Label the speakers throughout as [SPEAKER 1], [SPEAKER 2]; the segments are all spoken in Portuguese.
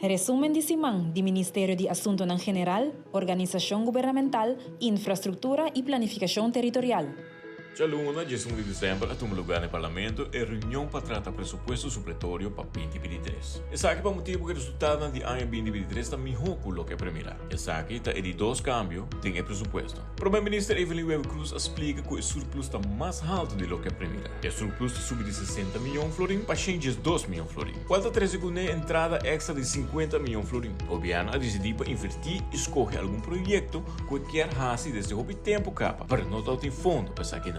[SPEAKER 1] Resumen de Simán, do Ministério de Assunto General, Organização Governamental, Infraestrutura e Planificação Territorial.
[SPEAKER 2] Já luna, 1 de dezembro, a lugar no Parlamento é reunião para tratar presupuesto supletório para 2023. Essa aqui para motivo que o resultado de ano 2023 está melhor que o que é primeiro. Essa aqui está de dois cambios tem o presupuesto. O primeiro-ministro Evelyn Wever Cruz explica que o surplus está mais alto do que é primeiro. O surplus subiu de 60 milhões de florins para 2 milhões de florins. Quanto a 13 entrada extra de 50 milhões de florins. O governo decidiu para investir e escolher algum projeto que quer fazer desde o tempo capa, para não ter fundo para essa aqui.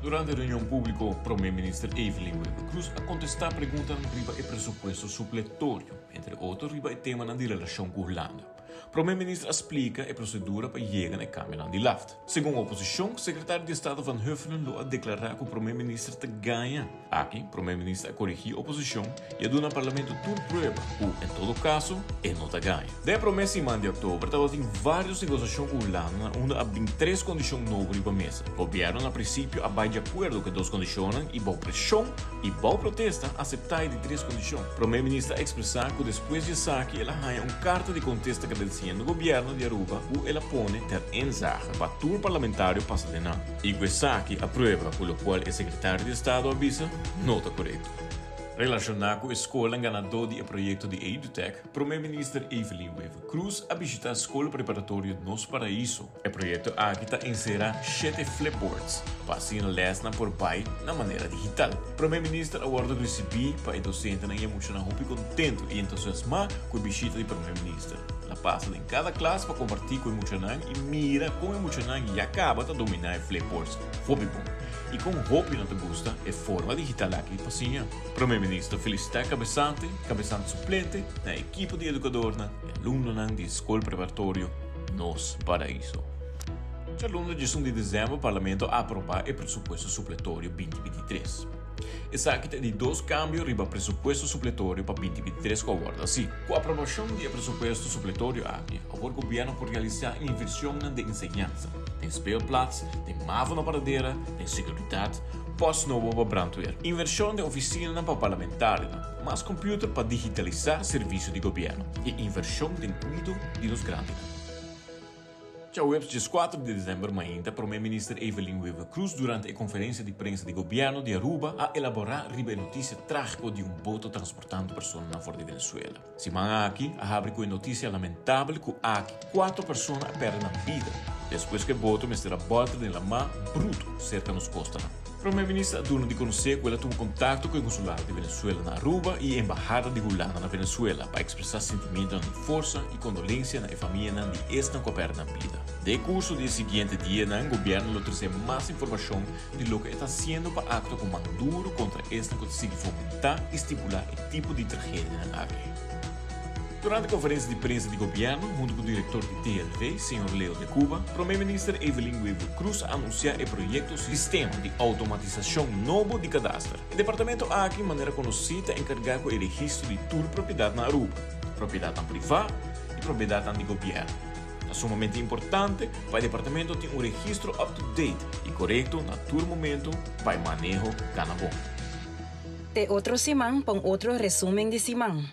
[SPEAKER 2] Durante a reunião pública, o primeiro-ministro Evelyn Wever Cruz a contestar perguntas sobre o pressuposto supletório, entre outros, sobre o tema da relação com a Holanda. O primeiro-ministro explica a procedura para chegar na Câmara de Laft. Segundo a oposição, o secretário de Estado Van Huffelen a declarar que o primeiro-ministro ganha. Aqui, o primeiro-ministro corrigiu a oposição e deu no parlamento tudo prova que, em todo caso, ele não ganha. Da promessa em de outubro, estava em várias negociações com a Holanda, onde havia 3 condições novas para a mesa. O governo, a princípio, vai de acordo com 2 condições e boa pressão e boa protesta aceitar de 3 condições. O primeiro-ministro expressar que depois de saque, ela ganha uma carta de contesta agradecendo o governo de Aruba que ela põe ter enzarra para o tour parlamentário passa de ano. E que saque a prova pelo qual o secretário de Estado avisa não está correto. Relacionado com a escola ganadora do projeto de EduTech, o primeiro-ministro Evelyn Wever Cruz a visitar a escola preparatória de Nos Paraíso. O projeto aqui está inserir 7 flipboards para ensinar lesna por pai na maneira digital. O primeiro-ministro agora recebeu para o docente na emocionar muito contento e entusiasmado com a visita do primeiro-ministro. Ela passa em cada classe para compartilhar com o emocionante e mira como o emocionante já acaba de dominar os flipboards. Hobby bom. E como hobby não te gusta, é forma digital aqui para ensinar. O primeiro-ministro felicita a cabeçante suplente, a equipe de educador, e aluno da escola preparatória Nos Paraíso. Já aluno de 1 de dezembro, o Parlamento aprova o pressuposto supletório 2023. Essa aqui tem 2 cambios riba pressuposto supletório para 2023 que aguarda assim. Com a aprovação do pressuposto supletório aqui, o governo pode realizar investição de ensinança. Tem speelplaats, tem mava na paradeira, tem seguridade, post-novo para brandweer. Inversão de oficina para parlamentares, mais computer para digitalizar serviço de governo e inversão de cuidado de los grandes. Já o 4 de dezembro, ainda, o primeiro-ministro Evelyn Wever Cruz, durante a conferência de imprensa de governo de Aruba, a elaborar a notícia trágica de boto transportando pessoas na fora de Venezuela. Semana aqui, a abre com a notícia lamentável que aqui 4 pessoas perdem a vida, depois que o boto mistura a volta de la mar bruto cerca nos costas. O primeiro-ministro deu de conhecer que ela teve contato com o consulado de Venezuela na Aruba e a embaixada de Holanda na Venezuela para expressar sentimentos de força e condolência na família de esta que perde a vida. De curso do seguinte dia, o governo trouxe mais informação de lo que está sendo para acto com Maduro contra esta que se fomentar e estipular o tipo de tragédia na área. Durante a conferência de imprensa de governo, junto com o diretor de TLV, Sr. Leo de Cuba, o primeiro-ministro Evelyn Wever Cruz anuncia o projeto Sistema de Automatização Novo de Cadastro. O departamento aqui, de maneira conhecida, é encarregado com o registro de toda propriedade na Aruba, propriedade privada e propriedade de governo. É sumamente importante para o departamento ter um registro up-to-date e correto na todo momento para o manejo ganabom.
[SPEAKER 1] Te outro Simán, pon outro resumen de Simán.